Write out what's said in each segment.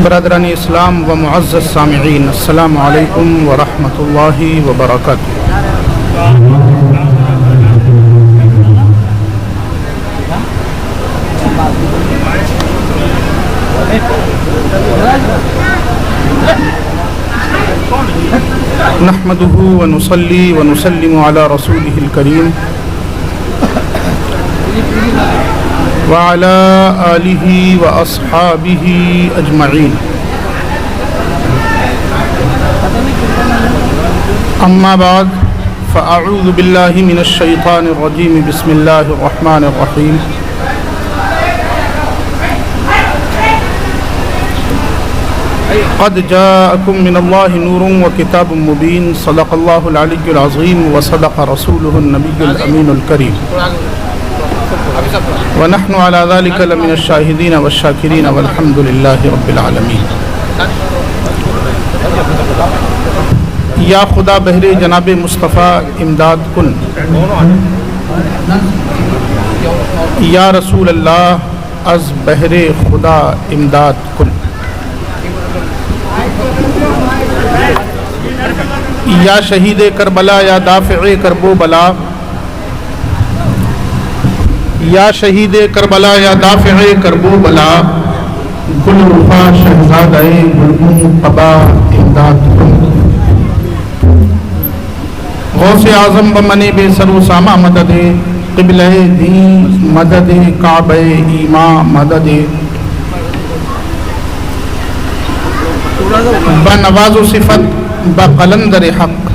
برادران اسلام و معزز سامعین، السلام علیکم ورحمۃ اللہ وبرکاتہ۔ نحمده ونصلي ونسلم على رسوله الكريم وعلى آله وأصحابه أجمعين، أما بعد فأعوذ بالله من الشيطان الرجيم، بسم الله الرحمن الرحيم۔ قد جاءكم من الله نور وكتاب مبين، صدق الله العلي العظيم وصدق رسوله النبي الأمين الكريم، ونحن على ذلك لمن الشاهدين والشاكرين والحمد لله رب العالمين۔ یا خدا بہر جناب مصطفیٰ امداد کن، یا رسول اللہ از بہر خدا امداد کن، یا شہید کربلا یا دافع کرب و بلا، یا شہید کربلا یا دافع کرب و بلا، گل رخا شہزادہ گلگون قبا امداد کن، غوث اعظم بمن بے سر و سامہ مدد، قبلہ دین مدد، کعبہ ایمان مدد، بنواز و صفت بقلندر حق،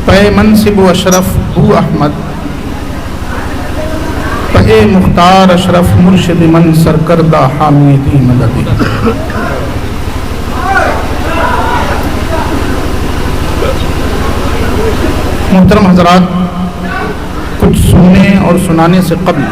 پے منصب و اشرف بو احمد، پے مختار اشرف مرشد من سرکردہ حامی دی مدد۔ محترم حضرات، کچھ سننے اور سنانے سے قبل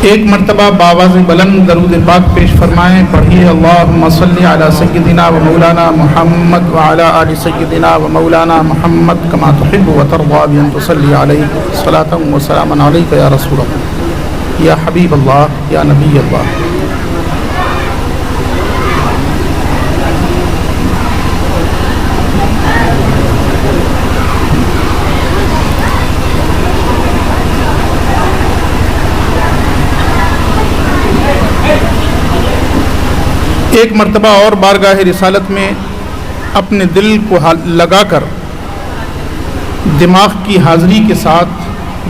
ایک مرتبہ بآواز بلند درود پاک پیش فرمائیں، پڑھیے اللہم صلی علی سیدنا و مولانا محمد وعلی آل سیدنا و مولانا محمد کما تحب و ترضی بأن تصلی علیہ صلاۃ و سلام علیک یا رسول اللہ، یا حبیب اللہ، یا نبی اللہ۔ ایک مرتبہ اور بارگاہ رسالت میں اپنے دل کو لگا کر دماغ کی حاضری کے ساتھ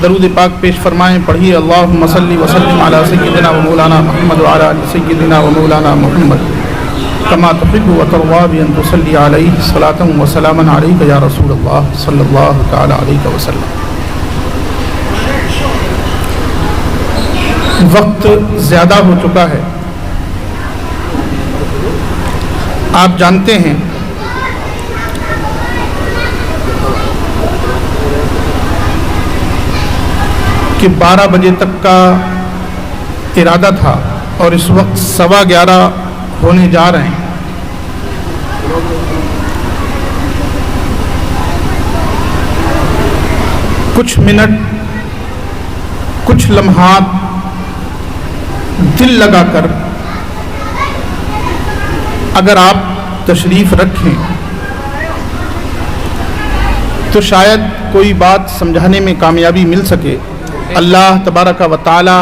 درود پاک پیش فرمائیں، پڑھیے اللہم صلی وسلم علی سیدنا و مولانا محمد وعلی آل سیدنا و مولانا محمد کما تحب و ترضی بأن تصلی علیہ صلاۃ و سلام علیک یا رسول اللہ صلی اللہ تعالی علیہ وسلم۔ وقت زیادہ ہو چکا ہے، آپ جانتے ہیں کہ 12 بجے تک کا ارادہ تھا اور اس وقت 11:15 ہونے جا رہے ہیں۔ کچھ منٹ، کچھ لمحات دل لگا کر اگر آپ تشریف رکھیں تو شاید کوئی بات سمجھانے میں کامیابی مل سکے۔ اللہ تبارک و تعالی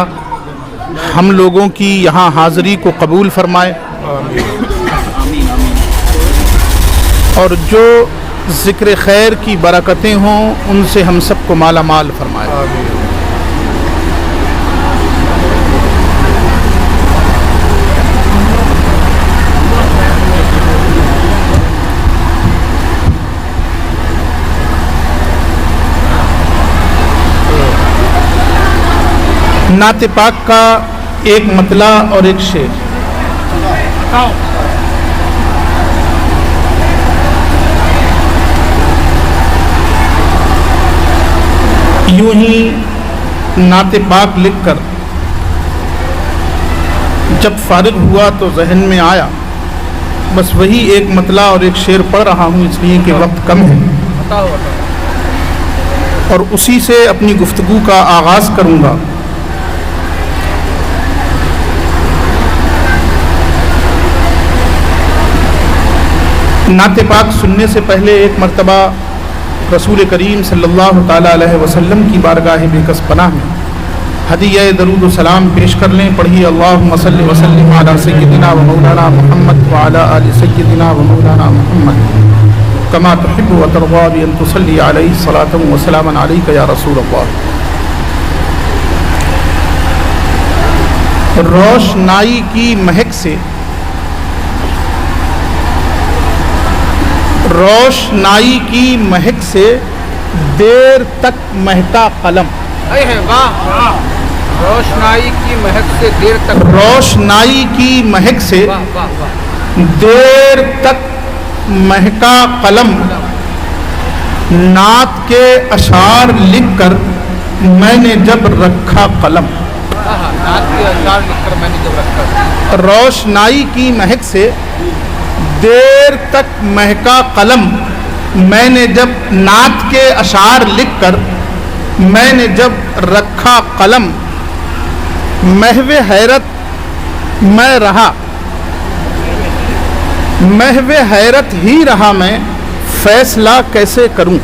ہم لوگوں کی یہاں حاضری کو قبول فرمائے، اور جو ذکر خیر کی برکتیں ہوں ان سے ہم سب کو مالا مال فرمائے۔ نعت پاک کا ایک مطلع اور ایک شعر۔ یوں ہی نعت پاک لکھ کر جب فارغ ہوا تو ذہن میں آیا بس وہی ایک مطلع اور ایک شعر پڑھ رہا ہوں، اس لیے کہ وقت کم ہے۔ اور اسی سے اپنی گفتگو کا آغاز کروں گا۔ نعت پاک سننے سے پہلے ایک مرتبہ رسول کریم صلی اللہ تعالیٰ علیہ وسلم کی بارگاہ بے کس پناہ میں ہدیہ درود و سلام پیش کر لیں۔ پڑھیے اللہم صلی وسلم علی سیدنا و مولانا محمد وعلی آل سیدنا و مولانا محمد کما تحب و ترضی بان تصلی علیہ صلاۃ و سلام علیک یا رسول اللہ۔ روشنائی کی مہک سے، روشنائی کی مہک سے دیر تک مہکا قلم، روشنائی کی مہک سے دیر تک، روشنائی کی مہک سے دیر تک مہکا قلم، نعت کے اشعار لکھ کر میں نے جب رکھا قلم۔ نعت کے اشعار لکھ کر میں نے جب رکھا، روشنائی کی مہک سے دیر تک مہکا قلم، میں نے جب نعت کے اشعار لکھ کر میں نے جب رکھا قلم، محو حیرت میں رہا، محو حیرت ہی رہا میں، فیصلہ کیسے کروں۔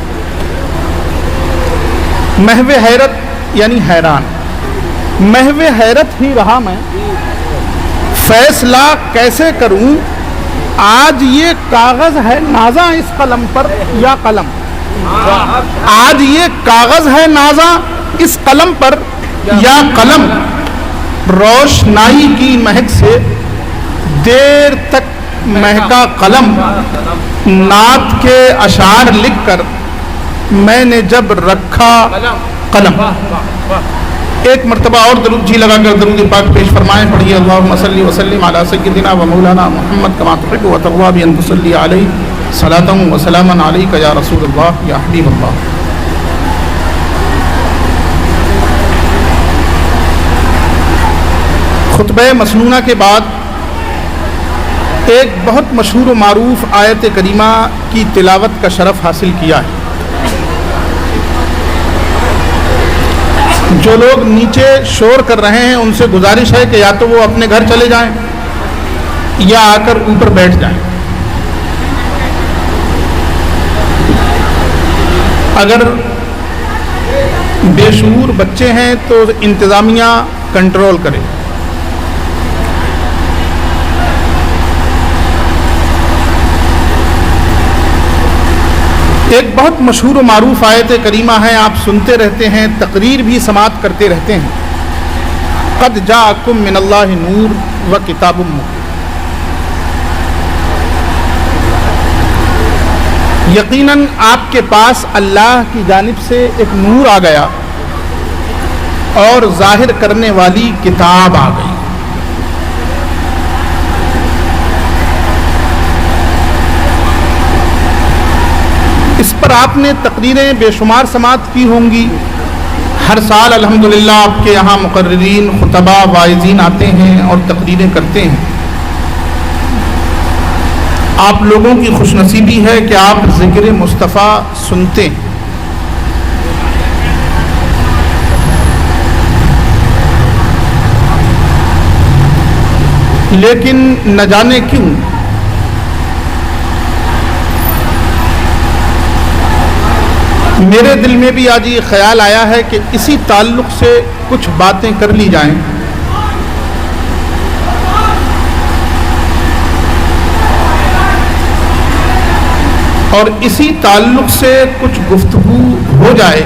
محو حیرت یعنی حیران، محو حیرت ہی رہا میں، فیصلہ کیسے کروں۔ آج یہ کاغذ ہے نازاں اس قلم پر یا قلم، آج یہ کاغذ ہے نازاں اس قلم پر یا قلم۔ روشنائی کی مہک سے دیر تک مہکا قلم، نعت کے اشعار لکھ کر میں نے جب رکھا قلم۔ ایک مرتبہ اور درود جی لگا کر درود پاک پیش فرمائیں۔ پڑھیے اللہم صلی وسلم علی سیدنا و مولانا محمد کما تحب و ترضی بان تصلی علیہ صلاۃ و سلام علیک یا رسول اللہ یا حبیب اللہ۔ خطبہ مسنونہ کے بعد ایک بہت مشہور و معروف آیت کریمہ کی تلاوت کا شرف حاصل کیا ہے۔ جو لوگ نیچے شور کر رہے ہیں ان سے گزارش ہے کہ یا تو وہ اپنے گھر چلے جائیں یا آ کر اوپر بیٹھ جائیں۔ اگر بے شعور بچے ہیں تو انتظامیہ کنٹرول کرے۔ ایک بہت مشہور و معروف آیت کریمہ ہے، آپ سنتے رہتے ہیں، تقریر بھی سماعت کرتے رہتے ہیں۔ قد جاءکم من اللہ نور و کتاب مبین، یقیناً آپ کے پاس اللہ کی جانب سے ایک نور آ گیا اور ظاہر کرنے والی کتاب آ گئی۔ اس پر آپ نے تقریریں بے شمار سماعت کی ہوں گی۔ ہر سال الحمدللہ آپ کے یہاں مقررین، خطبہ، واعظین آتے ہیں اور تقریریں کرتے ہیں۔ آپ لوگوں کی خوش نصیبی ہے کہ آپ ذکر مصطفیٰ سنتے ہیں۔ لیکن نہ جانے کیوں میرے دل میں بھی آج یہ خیال آیا ہے کہ اسی تعلق سے کچھ باتیں کر لی جائیں۔ اور اسی تعلق سے کچھ گفتگو ہو جائے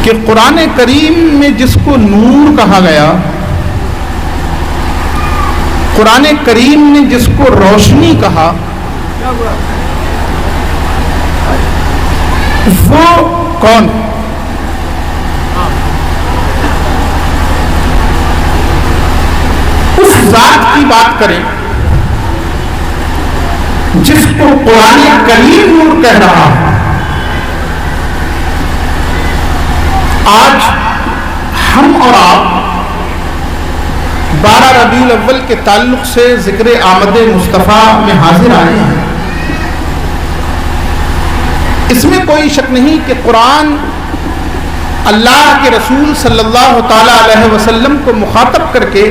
کہ قرآن کریم میں جس کو نور کہا گیا، قرآن کریم نے جس کو روشنی کہا، وہ کون ہے؟ اس ذات کی بات کریں جس کو قرآن کریم نور کہہ رہا ہے۔ آج ہم اور آپ 12 ربیع الاول کے تعلق سے ذکر آمد مصطفیٰ میں حاضر آئے ہیں۔ اس میں کوئی شک نہیں کہ قرآن اللہ کے رسول صلی اللہ تعالیٰ علیہ وسلم کو مخاطب کر کے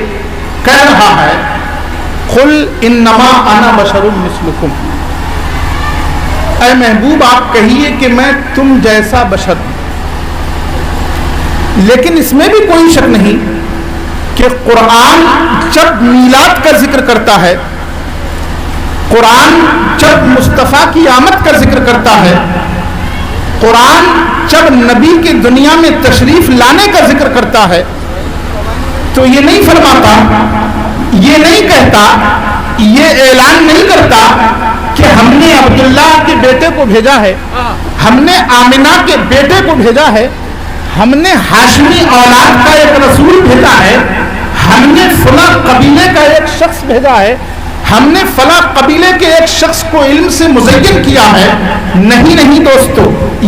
کہہ رہا ہے قل انما انا بشر مثلکم، اے محبوب آپ کہیے کہ میں تم جیسا بشر ہوں۔ لیکن اس میں بھی کوئی شک نہیں کہ قرآن جب میلاد کا ذکر کرتا ہے، قرآن جب مصطفیٰ کی آمد کا ذکر کرتا ہے، قرآن جب نبی کے دنیا میں تشریف لانے کا ذکر کرتا ہے، تو یہ نہیں فرماتا، یہ نہیں کہتا، یہ اعلان نہیں کرتا کہ ہم نے عبداللہ کے بیٹے کو بھیجا ہے، ہم نے آمنہ کے بیٹے کو بھیجا ہے، ہم نے ہاشمی اولاد کا ایک رسول بھیجا ہے، ہم نے فلاں قبیلے کا ایک شخص بھیجا ہے، ہم نے فلاں قبیلے کے ایک شخص کو علم سے مزین کیا ہے۔ نہیں دوستو،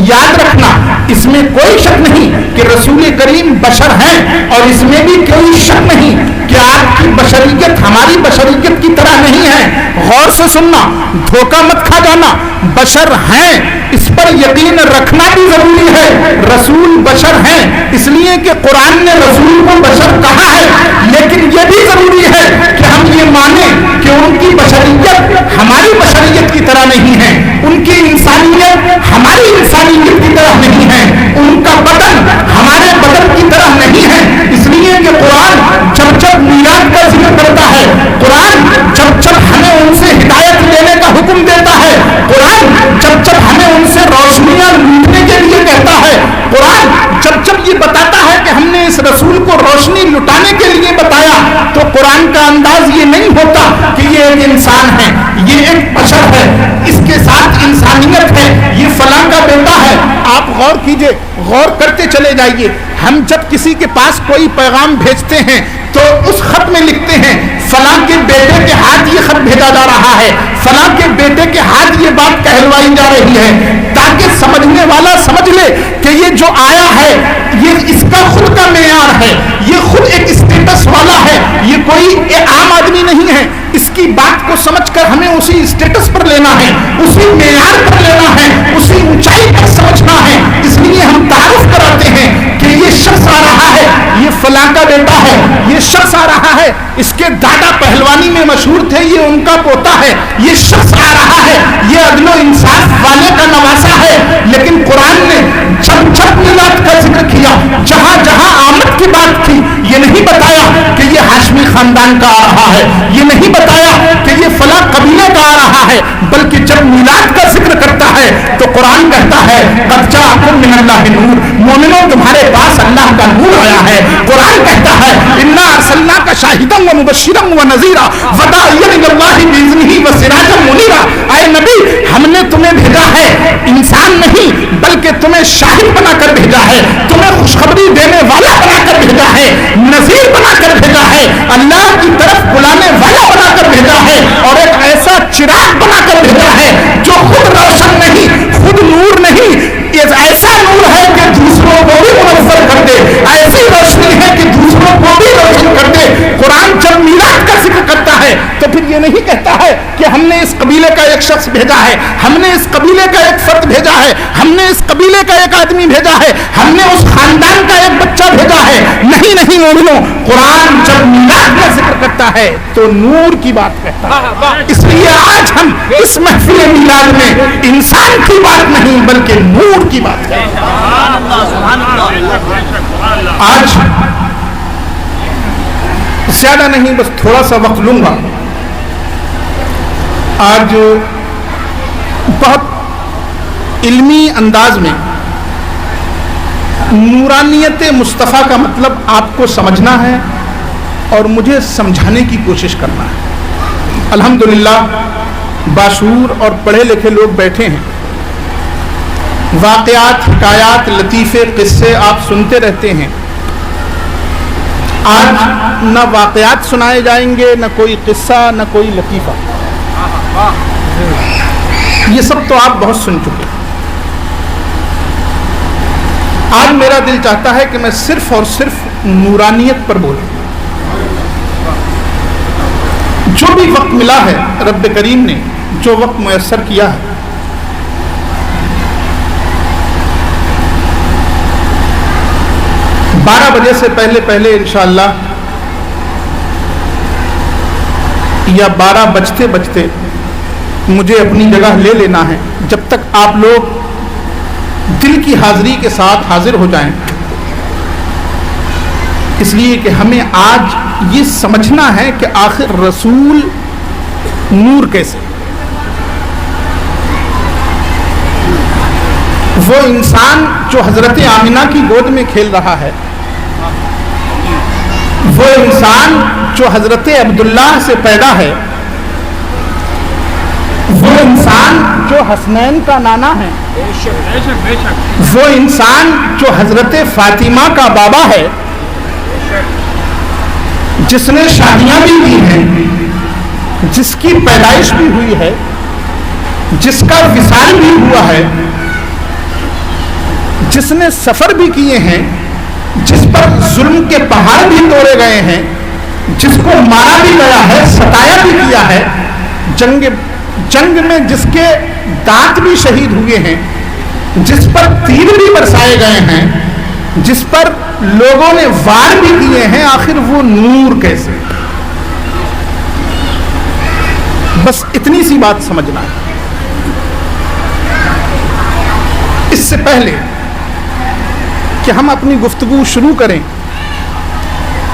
یاد رکھنا، اس میں کوئی شک نہیں کہ رسول کریم بشر ہیں، اور اس میں بھی کوئی شک نہیں کہ آپ کی بشریت ہماری بشریت کی طرح نہیں ہے۔ غور سے سننا، دھوکہ مت کھا جانا، بشر ہیں اس پر یقین رکھنا بھی ضروری ہے۔ رسول بشر ہیں اس لیے کہ قرآن نے رسول کو بشر کہا ہے، لیکن یہ بھی ضروری ہے کہ ہم یہ مانیں کہ ان کی بشریت ہماری بشریت کی طرح نہیں ہے، ان کی انسانیت ہماری انسانیت کی طرح نہیں ہے، ان کا بدن ہمارے بدن کی طرح نہیں ہے۔ اس لیے کہ قرآن جب جب میلاد کا ذکر کرتا ہے، قرآن جب جب ہمیں ان سے ہدایت لینے کا حکم دیتا ہے، قرآن جب جب ہمیں ان سے روشنیاں لوٹنے کے لیے کہتا ہے، قرآن جب جب یہ بتاتا ہے کہ ہم نے اس رسول کو روشنی لٹانے کے لیے بتایا، تو قرآن کا انداز یہ نہیں ہوتا کہ یہ ایک انسان ہے، یہ ایک بشر ہے، اس کے ساتھ انسانیت ہے، یہ فلاں کا بیٹا ہے۔ آپ غور کیجئے، غور کرتے چلے جائیے، ہم جب کسی کے پاس کوئی پیغام بھیجتے ہیں تو اس خط میں لکھتے ہیں فلاں کے بیٹے کے ہاتھ یہ خط بھیجا جا رہا ہے، فلاں کے بیٹے کے ہاتھ یہ بات کہلوائی جا رہی ہے، تاکہ سمجھنے والا سمجھ لے کہ یہ جو آیا ہے یہ اس کا خود کا معیار ہے، یہ خود ایک اسٹیٹس والا ہے، یہ کوئی عام آدمی نہیں ہے۔ اس کی بات کو سمجھ کر ہمیں اسی اسٹیٹس پر لینا ہے، اسی معیار پر لینا ہے، اسی اونچائی پر سمجھنا ہے۔ اس لیے ہم تعارف کراتے ہیں کہ یہ شخص آ رہا ہے، یہ فلاں کا بیٹا ہے، یہ شخص آ رہا ہے، اس کے دادا پہلوانی میں مشہور تھے، یہ ان کا پوتا ہے، یہ شخص آ رہا ہے، یہ عدل و انصاف والے کا نواسا ہے۔ لیکن قرآن نے جب جب میلاد کا ذکر کیا، جہاں جہاں آمد کی بات کی، یہ نہیں بتایا کہ یہ ہاشمی خاندان کا آ رہا ہے، یہ نہیں بتایا کہ یہ فلاں قبیلے کا آ رہا ہے، بلکہ جب میلاد کا ذکر کرتا ہے تو قرآن کہتا ہے قد جاءکم من اللہ نور، مومنوں تمہارے پاس اللہ کا نور آیا ہے۔ قرآن کہتا ہے انا ارسلناک شاہدا ومبشرا ونذیرا وداعیا الی اللہ باذنہ وسراجا منیرا۔ اے نبی، ہم نے تمہیں بھیجا ہے انسان نہیں بلکہ تمہیں شاہد بنا کر بھیجا ہے، تمہیں خوشخبری دینے والا بنا کر بھیجا ہے، نذیر بنا کر بھیجا ہے، اللہ کی طرف بلانے والا بنا کر بھیجا ہے، اور ایک ایسا چراغ بنا کر بھیجا ہے جو خود روشن نہیں، خود نور نہیں، ایسا نور ہے کہ دوسروں کو بھی منور کر دے، ایسی روشنی ہے کہ دوسروں کو بھی روشن کر دے۔ قرآن جب میلاد کا ذکر کرتا ہے تو پھر یہ نہیں کہتا ہے کہ ہم نے اس قبیلے کا ایک شخص بھیجا ہے، ہم نے اس قبیلے کا ایک فرد بھیجا ہے، ہم نے اس قبیلے کا ایک آدمی بھیجا ہے، ہم نے اس خاندان کا ایک بچہ بھیجا ہے۔ نہیں مومنوں، قرآن جب میلاد کا ذکر کرتا ہے تو نور کی بات کہتا ہے۔ اس لیے آج ہم اس محفل میلاد میں انسان کی بات نہیں بلکہ نور کی بات کرتے ہیں۔ آج زیادہ نہیں، بس تھوڑا سا وقت لوں گا۔ آج بہت علمی انداز میں نورانیت مصطفیٰ کا مطلب آپ کو سمجھنا ہے اور مجھے سمجھانے کی کوشش کرنا ہے۔ الحمدللہ باشعور اور پڑھے لکھے لوگ بیٹھے ہیں، واقعات، حکایات، لطیفے، قصے آپ سنتے رہتے ہیں۔ آج نہ واقعات سنائے جائیں گے، نہ کوئی قصہ، نہ کوئی لطیفہ، یہ سب تو آپ بہت سن چکے۔ آج میرا دل چاہتا ہے کہ میں صرف اور صرف نورانیت پر بولوں۔ جو بھی وقت ملا ہے رب کریم نے جو وقت میسر کیا ہے، 12 بجے سے پہلے انشاءاللہ یا 12 بجتے مجھے اپنی جگہ لے لینا ہے، جب تک آپ لوگ دل کی حاضری کے ساتھ حاضر ہو جائیں، اس لیے کہ ہمیں آج یہ سمجھنا ہے کہ آخر رسول نور کیسے؟ وہ انسان جو حضرت آمنہ کی گود میں کھیل رہا ہے، وہ انسان جو حضرت عبداللہ سے پیدا ہے، وہ انسان جو حسنین کا نانا ہے، وہ انسان جو حضرت فاطمہ کا بابا ہے، جس نے شادیاں بھی کی ہیں، جس کی پیدائش بھی ہوئی ہے، جس کا وصال بھی ہوا ہے، جس نے سفر بھی کیے ہیں، جس پر ظلم کے پہاڑ بھی توڑے گئے ہیں، جس کو مارا بھی گیا ہے، ستایا بھی کیا ہے، جنگ میں جس کے دانت بھی شہید ہوئے ہیں، جس پر تیر بھی برسائے گئے ہیں، جس پر لوگوں نے وار بھی کیے ہیں، آخر وہ نور کیسے؟ بس اتنی سی بات سمجھنا ہے۔ اس سے پہلے کہ ہم اپنی گفتگو شروع کریں،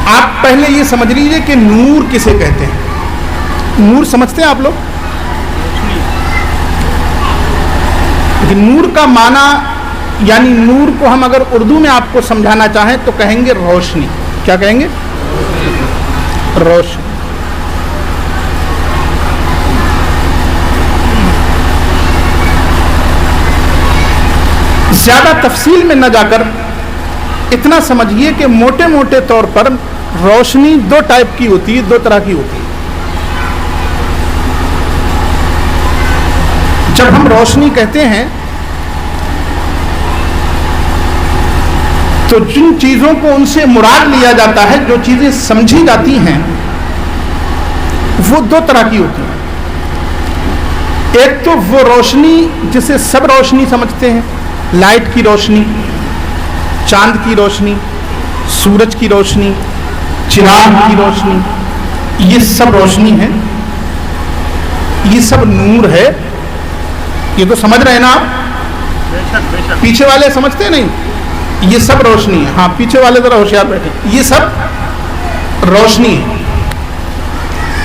آپ پہلے یہ سمجھ لیجئے کہ نور کسے کہتے ہیں۔ نور سمجھتے ہیں آپ لوگ؟ کہ نور کا معنی، یعنی نور کو ہم اگر اردو میں آپ کو سمجھانا چاہیں تو کہیں گے روشنی۔ کیا کہیں گے؟ روشنی۔ زیادہ تفصیل میں نہ جا کر اتنا سمجھیے کہ موٹے طور پر روشنی دو ٹائپ کی ہوتی ہے، دو طرح کی ہوتی ہے۔ جب ہم روشنی کہتے ہیں تو جن چیزوں کو ان سے مراد لیا جاتا ہے، جو چیزیں سمجھی جاتی ہیں، وہ دو طرح کی ہوتی ہیں۔ ایک تو وہ روشنی جسے سب روشنی سمجھتے ہیں، لائٹ کی روشنی، چاند کی روشنی، سورج کی روشنی، چراغ کی روشنی، یہ سب روشنی ہے، یہ سب نور ہے۔ یہ تو سمجھ رہے ہیں نا آپ؟ پیچھے والے سمجھتے نہیں؟ یہ سب روشنی ہے۔ ہاں، پیچھے والے ذرا ہوشیار بیٹھے، یہ سب روشنی ہے۔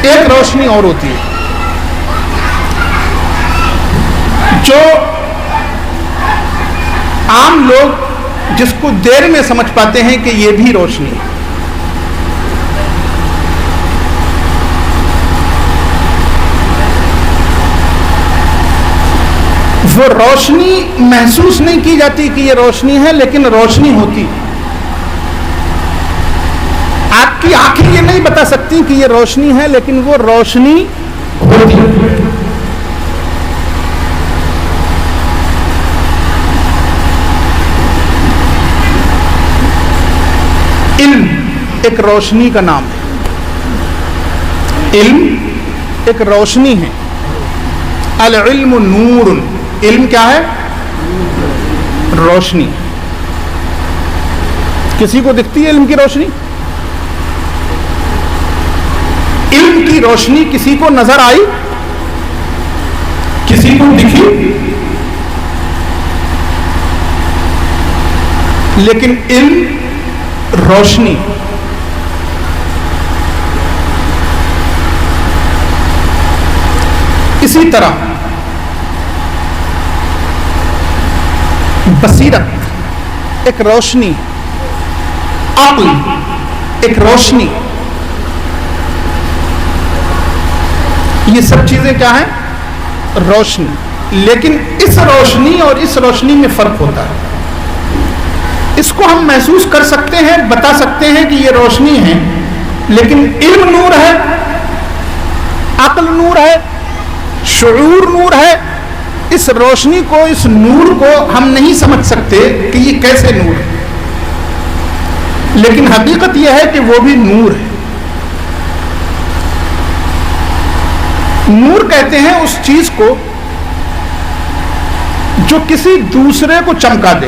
ایک روشنی اور ہوتی ہے جو عام لوگ جس کو دیر میں سمجھ پاتے ہیں کہ یہ بھی روشنی ہے۔ وہ روشنی محسوس نہیں کی جاتی کہ یہ روشنی ہے، لیکن روشنی ہوتی ہے۔ آپ کی آنکھیں یہ نہیں بتا سکتی کہ یہ روشنی ہے، لیکن وہ روشنی ہوتی ہے۔ علم ایک روشنی کا نام ہے۔ علم ایک روشنی ہے۔ العلم نور، علم کیا ہے؟ روشنی۔ کسی کو دکھتی ہے علم کی روشنی؟ علم کی روشنی کسی کو نظر آئی؟ کسی کو دکھی؟ لیکن علم روشنی۔ اسی طرح بصیرت ایک روشنی، عقل ایک روشنی، یہ سب چیزیں کیا ہیں؟ روشنی۔ لیکن اس روشنی اور اس روشنی میں فرق ہوتا ہے۔ اس کو ہم محسوس کر سکتے ہیں، بتا سکتے ہیں کہ یہ روشنی ہے، لیکن علم نور ہے، عقل نور ہے، شعور نور ہے۔ اس روشنی کو، اس نور کو ہم نہیں سمجھ سکتے کہ یہ کیسے نور ہے، لیکن حقیقت یہ ہے کہ وہ بھی نور ہے۔ نور کہتے ہیں اس چیز کو جو کسی دوسرے کو چمکا دے۔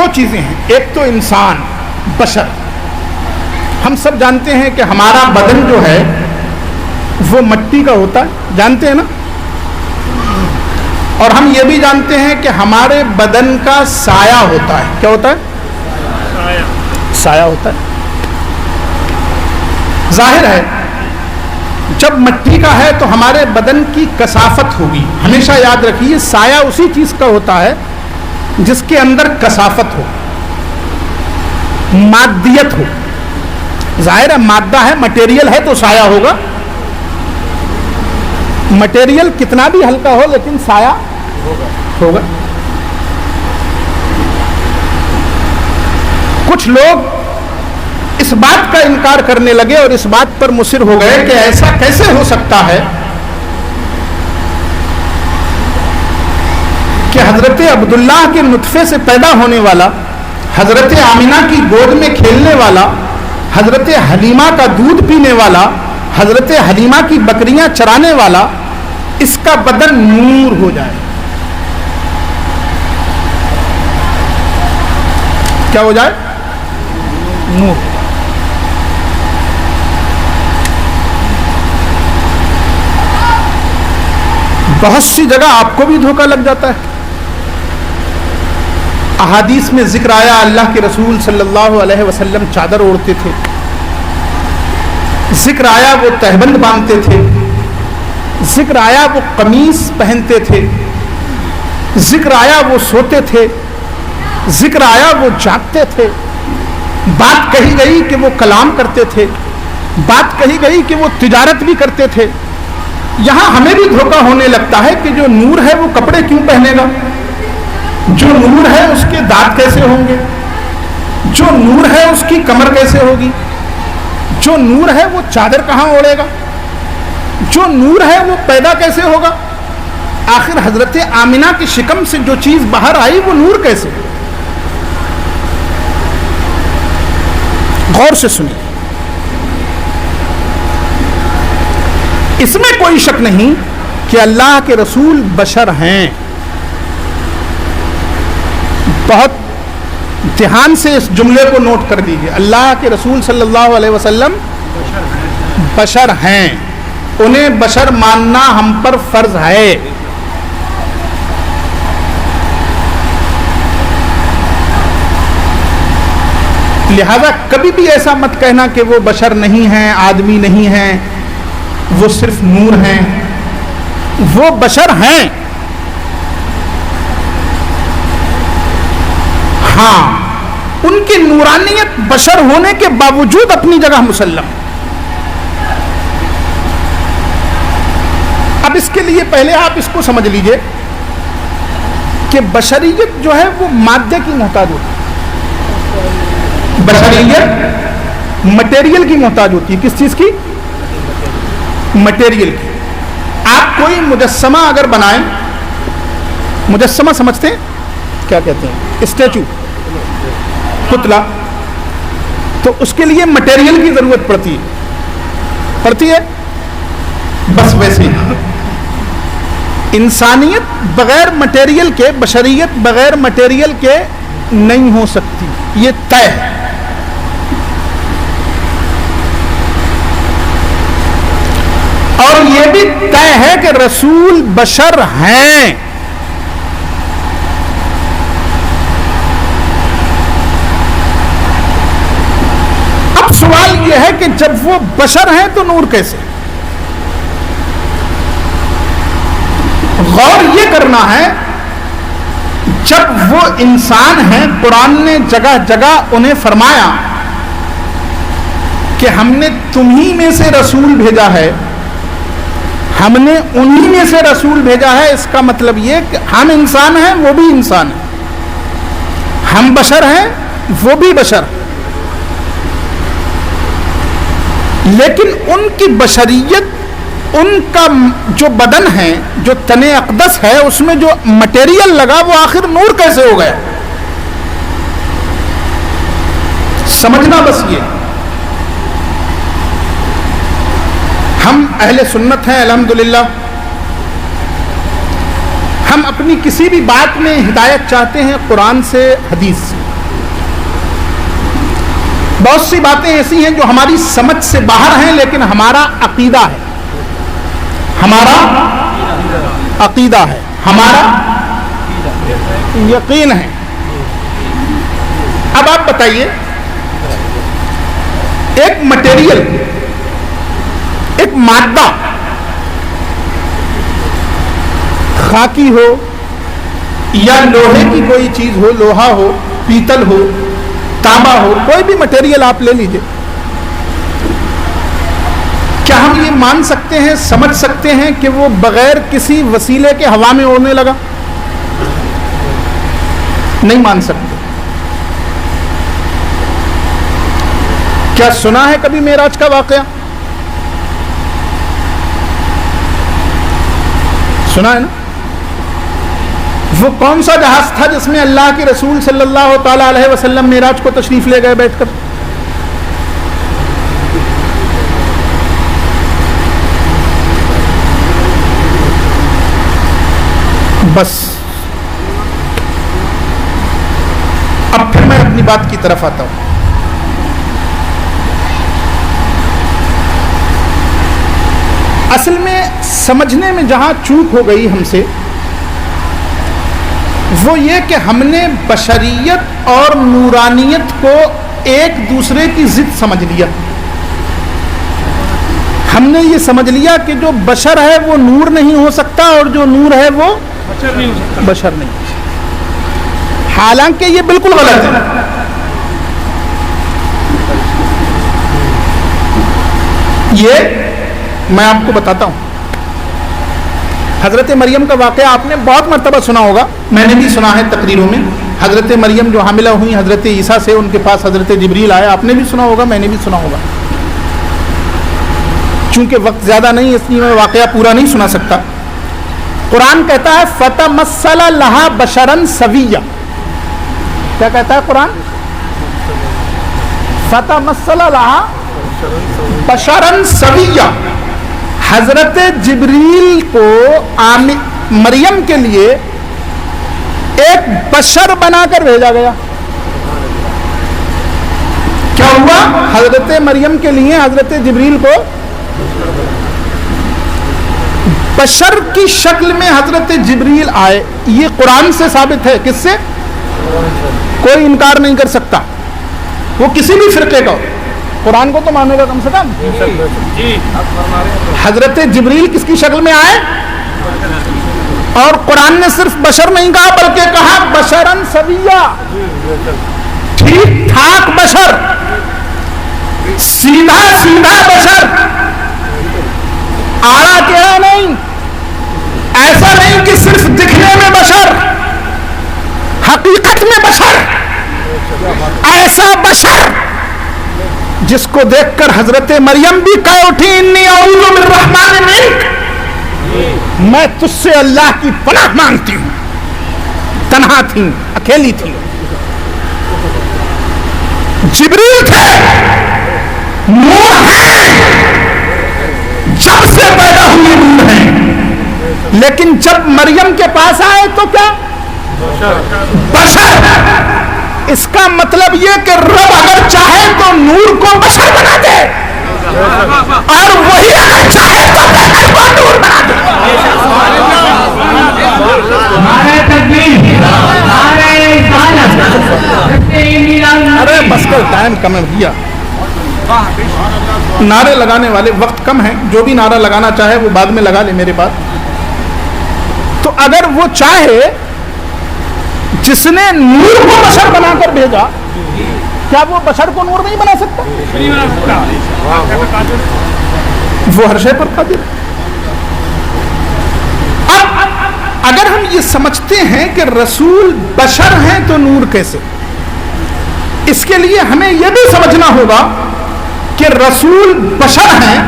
دو چیزیں ہیں. ایک تو انسان بشر. ہم سب جانتے ہیں کہ ہمارا بدن جو ہے وہ مٹی کا ہوتا ہے, جانتے ہیں نا. اور ہم یہ بھی جانتے ہیں کہ ہمارے بدن کا سایہ ہوتا ہے. کیا ہوتا ہے؟ سایہ ہوتا ہے. ظاہر ہے جب مٹی کا ہے تو ہمارے بدن کی کثافت ہوگی. ہمیشہ یاد رکھیے سایہ اسی چیز کا ہوتا ہے جس کے اندر کثافت ہو, مادیت ہو. ظاہر ہے مادہ ہے, مٹیریل ہے تو سایہ ہوگا. مٹیریل کتنا بھی ہلکا ہو لیکن سایہ ہوگا. کچھ لوگ اس بات کا انکار کرنے لگے اور اس بات پر مصر ہو گئے کہ ایسا کیسے ہو سکتا ہے کہ حضرت عبداللہ کے نطفے سے پیدا ہونے والا, حضرت آمنہ کی گود میں کھیلنے والا, حضرت حلیمہ کا دودھ پینے والا, حضرت حلیمہ کی بکریاں چرانے والا, اس کا بدن نور ہو جائے. کیا ہو جائے؟ نور. بہت سی جگہ آپ کو بھی دھوکہ لگ جاتا ہے. احادیث میں ذکر آیا اللہ کے رسول صلی اللہ علیہ وسلم چادر اوڑھتے تھے, ذکر آیا وہ تہبند باندھتے تھے, ذکر آیا وہ قمیص پہنتے تھے, ذکر آیا وہ سوتے تھے, ذکر آیا وہ جاگتے تھے. بات کہی گئی کہ وہ کلام کرتے تھے, بات کہی گئی کہ وہ تجارت بھی کرتے تھے. یہاں ہمیں بھی دھوکہ ہونے لگتا ہے کہ جو نور ہے وہ کپڑے کیوں پہنے گا, جو نور ہے اس کے دانت کیسے ہوں گے, جو نور ہے اس کی کمر کیسے ہوگی, جو نور ہے وہ چادر کہاں اوڑھے گا, جو نور ہے وہ پیدا کیسے ہوگا. آخر حضرت آمنہ کی شکم سے جو چیز باہر آئی وہ نور کیسے. غور سے سنیے, اس میں کوئی شک نہیں کہ اللہ کے رسول بشر ہیں. بہت دھیان سے اس جملے کو نوٹ کر دیجیے. اللہ کے رسول صلی اللہ علیہ وسلم بشر ہیں, انہیں بشر ماننا ہم پر فرض ہے. لہذا کبھی بھی ایسا مت کہنا کہ وہ بشر نہیں ہیں, آدمی نہیں ہیں, وہ صرف نور ہیں. وہ بشر ہیں, ہاں ان کی نورانیت بشر ہونے کے باوجود اپنی جگہ مسلم. اب اس کے لیے پہلے آپ اس کو سمجھ لیجئے کہ بشریت جو ہے وہ مادے کی محتاج ہوتی ہے. بشریت مٹیریل کی محتاج ہوتی ہے. کس چیز کی؟ مٹیریل کی. آپ کوئی مجسمہ اگر بنائیں, مجسمہ سمجھتے ہیں کیا کہتے ہیں, اسٹیچو, پتلا, تو اس کے لیے مٹیریل کی ضرورت پڑتی ہے. بس ویسے ہی انسانیت بغیر مٹیریل کے, بشریت بغیر مٹیریل کے نہیں ہو سکتی. یہ طے ہے. اور یہ بھی طے ہے کہ رسول بشر ہیں. اب سوال یہ ہے کہ جب وہ بشر ہیں تو نور کیسے؟ غور یہ کرنا ہے, جب وہ انسان ہیں, قرآن نے جگہ جگہ انہیں فرمایا کہ ہم نے تمہیں میں سے رسول بھیجا ہے, ہم نے انہی میں سے رسول بھیجا ہے. اس کا مطلب یہ کہ ہم انسان ہیں, وہ بھی انسان ہیں. ہم بشر ہیں, وہ بھی بشر. لیکن ان کی بشریت, ان کا جو بدن ہے, جو تن اقدس ہے, اس میں جو مٹیریل لگا وہ آخر نور کیسے ہو گیا؟ سمجھنا بس یہ. ہم اہل سنت ہیں الحمدللہ. ہم اپنی کسی بھی بات میں ہدایت چاہتے ہیں قرآن سے, حدیث سے. بہت سی باتیں ایسی ہیں جو ہماری سمجھ سے باہر ہیں لیکن ہمارا عقیدہ ہے، ہمارا عقیدہ ہے، ہمارا یقین ہے۔ اب آپ بتائیے، ایک مٹیریل، ایک مادہ خاکی ہو یا لوہے کی کوئی چیز ہو، لوہا ہو، پیتل ہو، تانبا ہو، کوئی بھی مٹیریل آپ لے لیجئے، کیا ہم یہ مان سکتے ہیں، سمجھ سکتے ہیں کہ وہ بغیر کسی وسیلے کے ہوا میں اڑنے لگا؟ نہیں مان سکتے۔ کیا سنا ہے کبھی معراج کا واقعہ؟ سنا ہے نا؟ وہ کون سا جہاز تھا جس میں اللہ کے رسول صلی اللہ تعالی علیہ وسلم معراج کو تشریف لے گئے بیٹھ کر؟ بس اب پھر میں اپنی بات کی طرف آتا ہوں۔ اصل میں سمجھنے میں جہاں چوک ہو گئی ہم سے، وہ یہ کہ ہم نے بشریت اور نورانیت کو ایک دوسرے کی ضد سمجھ لیا۔ ہم نے یہ سمجھ لیا کہ جو بشر ہے وہ نور نہیں ہو سکتا اور جو نور ہے وہ بشر نہیں، حالانکہ یہ بالکل غلط ہے۔ یہ میں آپ کو بتاتا ہوں، حضرت مریم کا واقعہ آپ نے بہت مرتبہ سنا ہوگا، میں نے بھی سنا ہے تقریروں میں۔ حضرت مریم جو حاملہ ہوئی حضرت عیسیٰ سے، ان کے پاس حضرت جبریل آیا، آپ نے بھی سنا ہوگا، میں نے بھی سنا ہوگا۔ چونکہ وقت زیادہ نہیں اس لیے میں واقعہ پورا نہیں سنا سکتا۔ قرآن کہتا ہے فَتَمَثَّلَ لَهَا بَشَرًا سَوِيًّا، کیا کہتا ہے قرآن؟ فَتَمَثَّلَ لَهَا بَشَرًا سَوِيًّا، حضرت جبریل کو مریم کے لیے ایک بشر بنا کر بھیجا گیا۔ کیا ہوا؟ حضرت مریم کے لیے حضرت جبریل کو بشر کی شکل میں حضرت جبریل آئے۔ یہ قرآن سے ثابت ہے، کس سے؟ کوئی انکار نہیں کر سکتا، وہ کسی بھی فرقے کا ہو، قرآن کو تو مانے گا کم سے کم۔ حضرت جبریل کس کی شکل میں آئے؟ اور قرآن نے صرف بشر نہیں کہا بلکہ کہا بشرن سویہ، ٹھیک ٹھاک بشر، سیدھا سیدھا بشر، آڑا ٹیڑھا نہیں، ایسا نہیں کہ صرف دکھنے میں بشر، حقیقت میں بشر، ایسا بشر جس کو دیکھ کر حضرت مریم بھی کہہ اٹھی انی اعوذ بالرحمن منک، میں تجھ سے اللہ کی پناہ مانگتی ہوں۔ تنہا تھی، اکیلی تھی، جبریل تھے، نور ہے، جب سے پیدا ہوئے نور ہیں، لیکن جب مریم کے پاس آئے تو کیا؟ بشر۔ اس کا مطلب یہ کہ رب اگر چاہے تو نور کو بشر بنا دے، اور وہی اگر چاہے تو بشر کو نور بنا دے۔ ارے بس کر، ٹائم کم ہے بھیا، نعرے لگانے والے وقت کم ہے، جو بھی نعرہ لگانا چاہے وہ بعد میں لگا لے میرے پاس۔ تو اگر وہ چاہے، جس نے نور کو بشر بنا کر بھیجا، کیا وہ بشر کو نور نہیں بنا سکتا؟ وہ ہر شے پر قادر ہے۔ اب اگر ہم یہ سمجھتے ہیں کہ رسول بشر ہیں تو نور کیسے؟ اس کے لیے ہمیں یہ بھی سمجھنا ہوگا کہ رسول بشر ہیں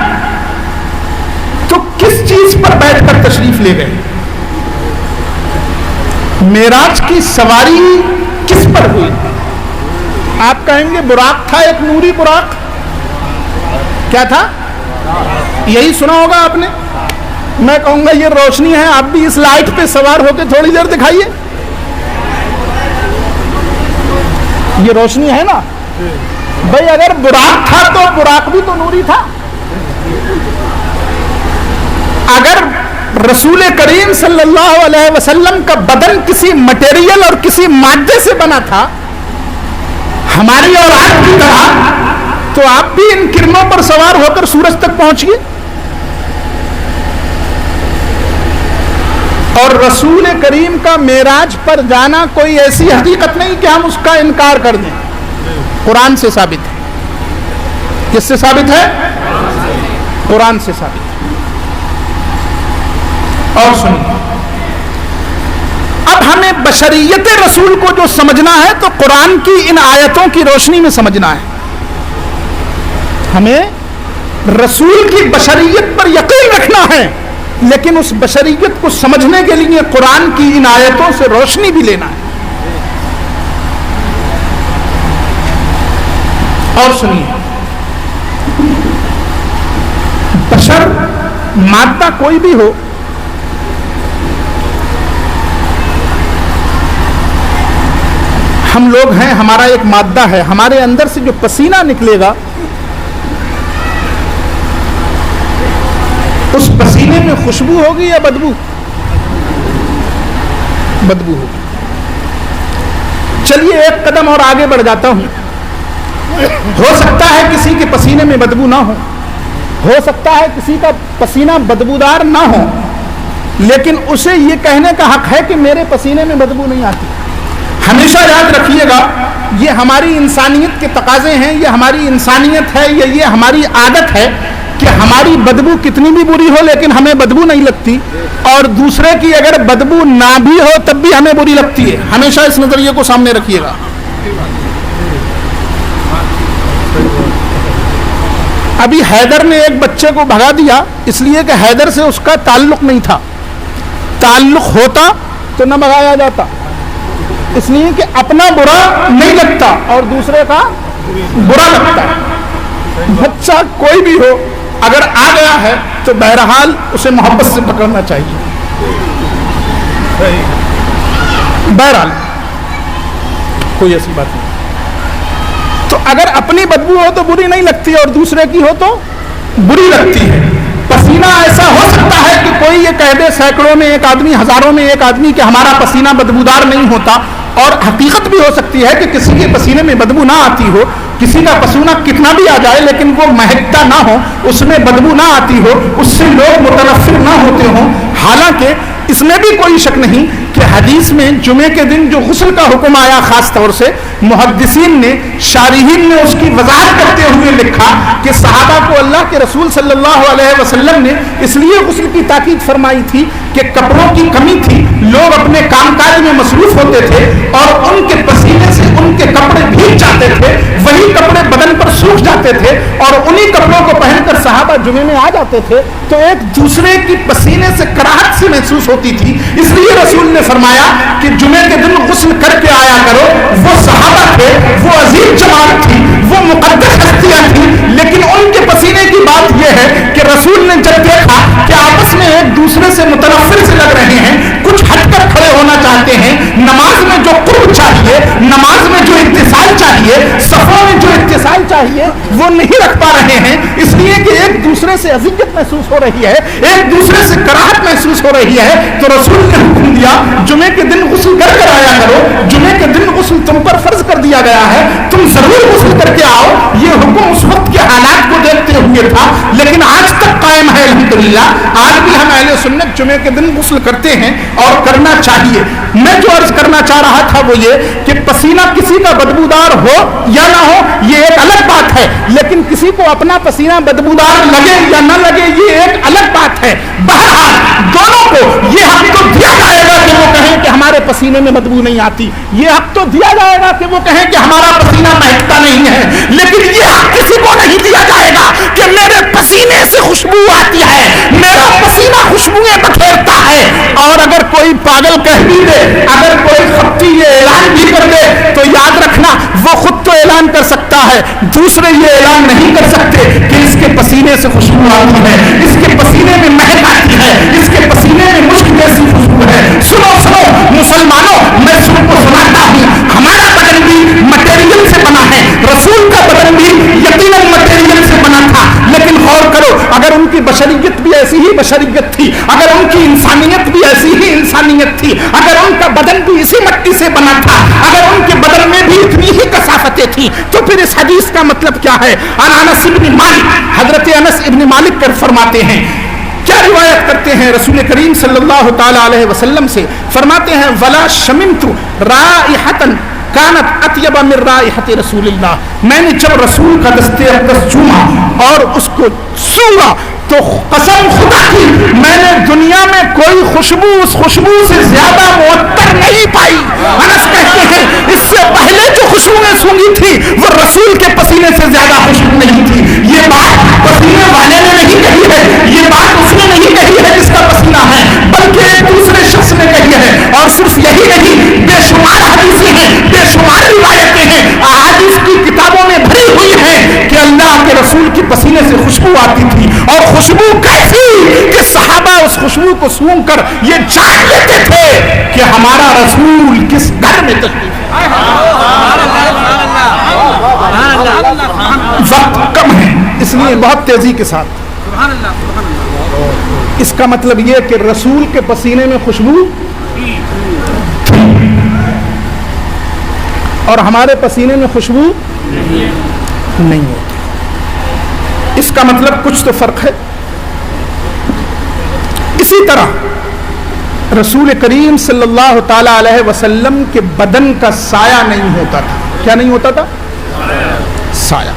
تو کس چیز پر بیٹھ کر تشریف لے گئے؟ معراج کی سواری کس پر ہوئی؟ آپ کہیں گے براق تھا، ایک نوری براق۔ کیا تھا؟ یہی سنا ہوگا آپ نے۔ میں کہوں گا یہ روشنی ہے، آپ بھی اس لائٹ پہ سوار ہو کے تھوڑی دیر دکھائیے۔ یہ روشنی ہے نا، بھائی اگر براق تھا تو براق بھی تو نوری تھا. اگر رسول کریم صلی اللہ علیہ وسلم کا بدن کسی مٹیریل اور کسی مادے سے بنا تھا ہماری اور آپ کی طرح, تو آپ بھی ان کرنوں پر سوار ہو کر سورج تک پہنچ گئے. اور رسول کریم کا معراج پر جانا کوئی ایسی حقیقت نہیں کہ ہم اس کا انکار کر دیں. قرآن سے ثابت ہے. کس سے ثابت ہے؟ قرآن سے ثابت ہے. اور سنیے, اب ہمیں بشریت رسول کو جو سمجھنا ہے تو قرآن کی ان آیتوں کی روشنی میں سمجھنا ہے. ہمیں رسول کی بشریت پر یقین رکھنا ہے, لیکن اس بشریت کو سمجھنے کے لیے قرآن کی ان آیتوں سے روشنی بھی لینا ہے. اور سنیے, بشر مادہ کوئی بھی ہو, ہم لوگ ہیں, ہمارا ایک مادہ ہے, ہمارے اندر سے جو پسینہ نکلے گا اس پسینے میں خوشبو ہوگی یا بدبو؟ بدبو ہوگی. چلیے ایک قدم اور آگے بڑھ جاتا ہوں. ہو سکتا ہے کسی کے پسینے میں بدبو نہ ہو سکتا ہے کسی کا پسینہ بدبودار نہ ہو, لیکن اسے یہ کہنے کا حق ہے کہ میرے پسینے میں بدبو نہیں آتی. ہمیشہ یاد رکھیے گا, یہ ہماری انسانیت کے تقاضے ہیں, یہ ہماری انسانیت ہے, یہ ہماری عادت ہے کہ ہماری بدبو کتنی بھی بری ہو لیکن ہمیں بدبو نہیں لگتی, اور دوسرے کی اگر بدبو نہ بھی ہو تب بھی ہمیں بری لگتی ہے. ہمیشہ اس نظریے کو سامنے رکھیے گا. ابھی حیدر نے ایک بچے کو بھگا دیا اس لیے کہ حیدر سے اس کا تعلق نہیں تھا. تعلق ہوتا تو نہ بھگایا جاتا, اس لیے کہ اپنا برا نہیں لگتا اور دوسرے کا برا لگتا. بچہ کوئی بھی ہو اگر آ گیا ہے تو بہرحال اسے محبت سے پکڑنا چاہیے. بہرحال کوئی ایسی بات نہیں. تو اگر اپنی بدبو ہو تو بری نہیں لگتی اور دوسرے کی ہو تو بری لگتی ہے. پسینہ ایسا ہو سکتا ہے کہ کوئی یہ کہہ دے سینکڑوں میں ایک آدمی, ہزاروں میں ایک آدمی کہ ہمارا پسینہ بدبودار نہیں ہوتا, اور حقیقت بھی ہو سکتی ہے کہ کسی کے پسینے میں بدبو نہ آتی ہو, کسی کا پسینہ کتنا بھی آ جائے لیکن وہ مہکتا نہ ہو, اس میں بدبو نہ آتی ہو, اس سے لوگ متنفر نہ ہوتے ہوں. حالانکہ اس میں بھی کوئی شک نہیں کہ حدیث میں جمعے کے دن جو غسل کا حکم آیا, خاص طور سے محدثین نے, شارحین نے اس کی وضاحت کرتے ہوئے لکھا کہ صحابہ کو اللہ کے رسول صلی اللہ علیہ وسلم نے اس لیے غسل کی تاکید فرمائی تھی کہ کپڑوں کی کمی تھی, لوگ اپنے کام کاج میں مصروف ہوتے تھے اور ان کے پسینے سے ان کے کپڑے بھیگ جاتے تھے, وہی کپڑے بدن پر سوکھ جاتے تھے اور انہی کپڑوں کو پہن کر صحابہ جمعے میں آ جاتے تھے, تو ایک دوسرے کی پسینے سے کراہت سے محسوس ہوتی تھی. اس لیے رسول نے فرمایا کہ جمعے کے دن غسل کر کے آیا کرو. وہ صحابہ تھے, وہ عظیم جماعت تھی, وہ مقدس ہستیاں تھیں, لیکن ان کے پسینے کی بات یہ ہے کہ رسول نے جب دیکھا کہ آپس میں ایک دوسرے سے متنفر سے لگ رہے ہیں, کچھ ہٹ کر کھڑے ہونا چاہتے ہیں, نماز میں جو قرب چاہیے, نماز میں جو اتصال چاہیے, صفوں میں جو اتصال چاہیے وہ نہیں رکھ پا رہے ہیں, اس لیے کہ ایک دوسرے سے اذیت محسوس ہو رہی ہے, ایک دوسرے سے کراہت محسوس ہو رہی ہے, تو رسول نے حکم دیا جمعے کے دن غسل کر کر آیا کرو. جمعے کے دن غسل تم پر فرض کر دیا گیا ہے, تم ضرور غسل کر کے آؤ. یہ حکم اس وقت کے حالات کو دیکھتے ہوئے تھا, لیکن آج تک قائم ہے الحمدللہ. آج بھی ہم اہل سنت جمعے کے دن غسل کرتے ہیں اور کرنا چاہیے. میں جو عرض کرنا چاہ رہا تھا وہ یہ کہ پسینہ کسی کا بدبودار ہو یا نہ ہو یہ ایک الگ بات ہے, لیکن کسی کو اپنا پسینہ بدبودار لگے یا نہ لگے یہ ایک الگ بات ہے. بہرحال دونوں کو یہ حق تو دیا جائے گا کہ وہ کہیں کہ ہمارے پسینے میں بدبو نہیں آتی, یہ حق تو دیا جائے گا کہ وہ کہیں کہ ہمارا پسینہ مہکتا نہیں ہے, لیکن یہ حق کسی کو نہیں دیا جائے گا کہ میرے پسینے سے خوشبو آتی ہے, میرا پسینہ خوشبوئیں بکھیرتا ہے. اور اگر کوئی پاگل کہہ بھی دے, اگر کوئی خطی یہ اعلان بھی کر دے, تو یاد رکھنا وہ خود تو اعلان کر سکتا ہے, دوسرے یہ اعلان نہیں کر سکتے کہ اس کے پسینے سے خوشبو آتی ہے, اس کے پسینے میں مہک آتی ہے, اس کے پسینے میں مشک جیسی خوشبو ہے. سنو مسلمانوں, میں سب کو سناتا ہوں, ہمارا بدن بھی مٹیریل سے بنا ہے, رسول کا بدن بھی بشریت تھی، اگر ان کی انسانیت بھی ایسی ہی انسانیت تھی، اگر ان کا بدن بھی اسی مٹی سے بنا تھا، اگر ان کے بدن میں بھی اتنی ہی کثافتیں تھیں، تو پھر اس حدیث کا مطلب کیا ہے؟ انس ابن مالک، حضرت انس ابن مالک کر فرماتے ہیں، کیا روایت کرتے ہیں رسول کریم صلی اللہ تعالی علیہ وسلم سے؟ فرماتے ہیں ولا شممت رائحۃ کانت اطیب من رائحۃ رسول اللہ، میں نے جب رسول کا دست اقدس چوما اور اس کو سونگا تو قسم خدا کی میں نے دنیا میں کوئی خوشبو اس خوشبو سے زیادہ معطر نہیں پائی۔ انس کہتے ہیں اس سے پہلے جو خوشبوئیں سونگی تھی وہ رسول کے پسینے سے زیادہ خوشبو نہیں تھی۔ یہ بات پسینے والے نے نہیں کہی ہے، یہ بات اس نے نہیں کہی ہے جس کا پسینہ ہے، بلکہ ایک دوسرے شخص نے کہی ہے۔ اور صرف یہی نہیں، بے شمار حدیثیں ہیں، بے شمار روایتیں ہیں، احادیث کی کتابوں میں بھری ہوئی ہیں کہ اللہ کے رسول کے پسینے سے خوشبو آتی تھی، اور خوشبو کیسی کہ صحابہ اس خوشبو کو سونگ کر یہ جان لیتے تھے کہ ہمارا رسول کس گھر میں تشریف ہے۔ وقت کم ہے اس لیے بہت تیزی کے ساتھ، اس کا مطلب یہ کہ رسول کے پسینے میں خوشبو اور ہمارے پسینے میں خوشبو نہیں ہوتی، اس کا مطلب کچھ تو فرق ہے۔ اسی طرح رسول کریم صلی اللہ تعالی علیہ وسلم کے بدن کا سایہ نہیں ہوتا تھا۔ کیا نہیں ہوتا تھا؟ سایہ۔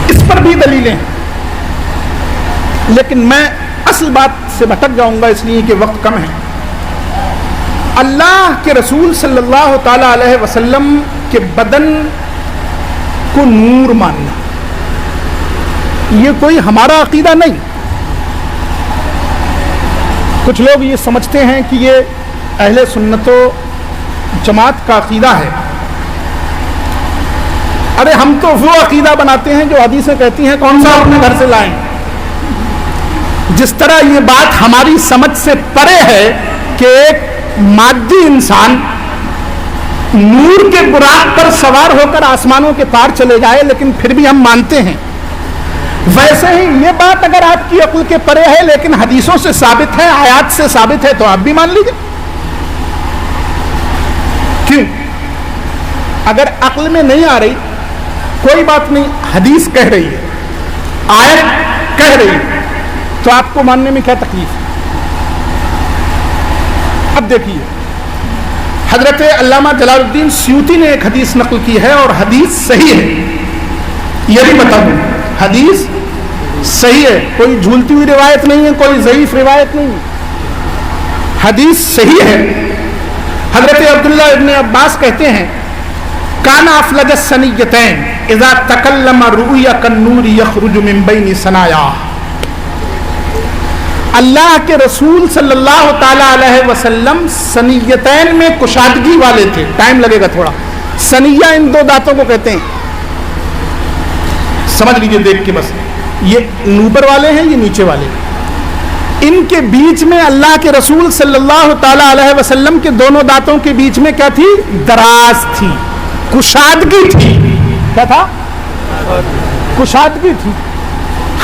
اس پر بھی دلیلیں ہیں، لیکن میں اصل بات سے بھٹک جاؤں گا اس لیے کہ وقت کم ہے۔ اللہ کے رسول صلی اللہ تعالی علیہ وسلم کے بدن کو نور ماننا یہ کوئی ہمارا عقیدہ نہیں۔ کچھ لوگ یہ سمجھتے ہیں کہ یہ اہل سنت و جماعت کا عقیدہ ہے۔ ارے ہم تو وہ عقیدہ بناتے ہیں جو حدیثیں کہتی ہیں کون سا اپنے گھر سے لائیں۔ جس طرح یہ بات ہماری سمجھ سے پرے ہے کہ ایک مادی انسان نور کے براق پر سوار ہو کر آسمانوں کے پار چلے جائے لیکن پھر بھی ہم مانتے ہیں، ویسے ہی یہ بات اگر آپ کی عقل کے پرے ہے لیکن حدیثوں سے ثابت ہے، آیات سے ثابت ہے، تو آپ بھی مان لیجئے۔ کیوں؟ اگر عقل میں نہیں آ رہی کوئی بات نہیں، حدیث کہہ رہی ہے، آیت کہہ رہی ہے، تو آپ کو ماننے میں کیا تکلیف ہے؟ اب دیکھیے، حضرت علامہ جلال الدین سیوطی نے ایک حدیث نقل کی ہے اور حدیث صحیح ہے، یہ بھی بتا دوں، حدیث صحیح ہے، کوئی جھولتی ہوئی روایت نہیں ہے، کوئی ضعیف روایت نہیں ہے، حدیث صحیح ہے۔ حضرت عبداللہ ابن عباس کہتے ہیں کان افلج الثنیتین اذا تکلم رؤی کالنور یخرج من بین ثنایاہ۔ اللہ کے رسول صلی اللہ تعالی علیہ وسلم ثنیتین میں کشادگی والے تھے، ٹائم لگے گا تھوڑا، ثنیہ ان دو دانتوں کو کہتے ہیں، سمجھ لیجئے دیکھ کے بس، یہ اوپر والے ہیں، یہ نیچے والے ہیں، ان کے بیچ میں اللہ کے رسول صلی اللہ تعالی علیہ وسلم کے دونوں دانتوں کے بیچ میں کیا تھی؟ دراز تھی، کشادگی تھی۔ کیا تھا؟ کشادگی تھی۔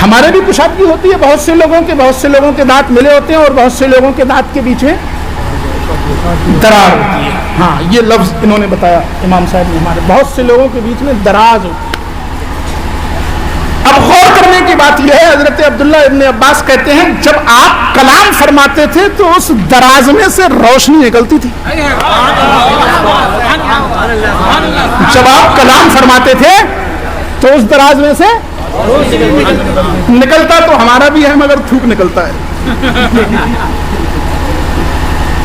ہمارے بھی کشادگی ہوتی ہے، بہت سے لوگوں کے دانت ملے ہوتے ہیں اور بہت سے لوگوں کے دانت کے بیچ میں دراز ہوتی ہے۔ ہاں، یہ لفظ انہوں نے بتایا امام صاحب نے، ہمارے بہت سے لوگوں کے بیچ میں دراز ہوتی ہے۔ اب غور کرنے کی بات یہ ہے، حضرت عبداللہ ابن عباس کہتے ہیں جب آپ کلام فرماتے تھے تو اس دراز میں سے روشنی نکلتی تھی۔ جب آپ کلام فرماتے تھے تو اس دراز میں سے نکلتا، تو ہمارا بھی ہے مگر تھوک نکلتا ہے۔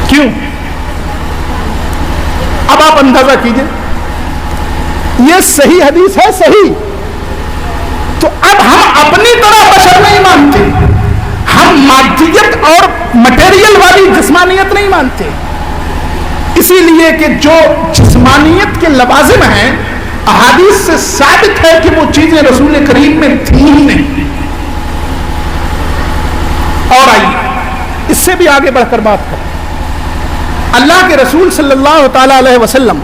کیوں؟ اب آپ اندازہ کیجئے، یہ صحیح حدیث ہے، صحیح، تو اب ہم اپنی طرح بشر نہیں مانتے، ہم مادیت اور مٹیریل والی جسمانیت نہیں مانتے، اسی لیے کہ جو جسمانیت کے لوازم ہیں احادیث سے ثابت ہے کہ وہ چیزیں رسول کریم میں تھیں ہی نہیں۔ اور آئیے اس سے بھی آگے بڑھ کر بات کریں، اللہ کے رسول صلی اللہ تعالی علیہ وسلم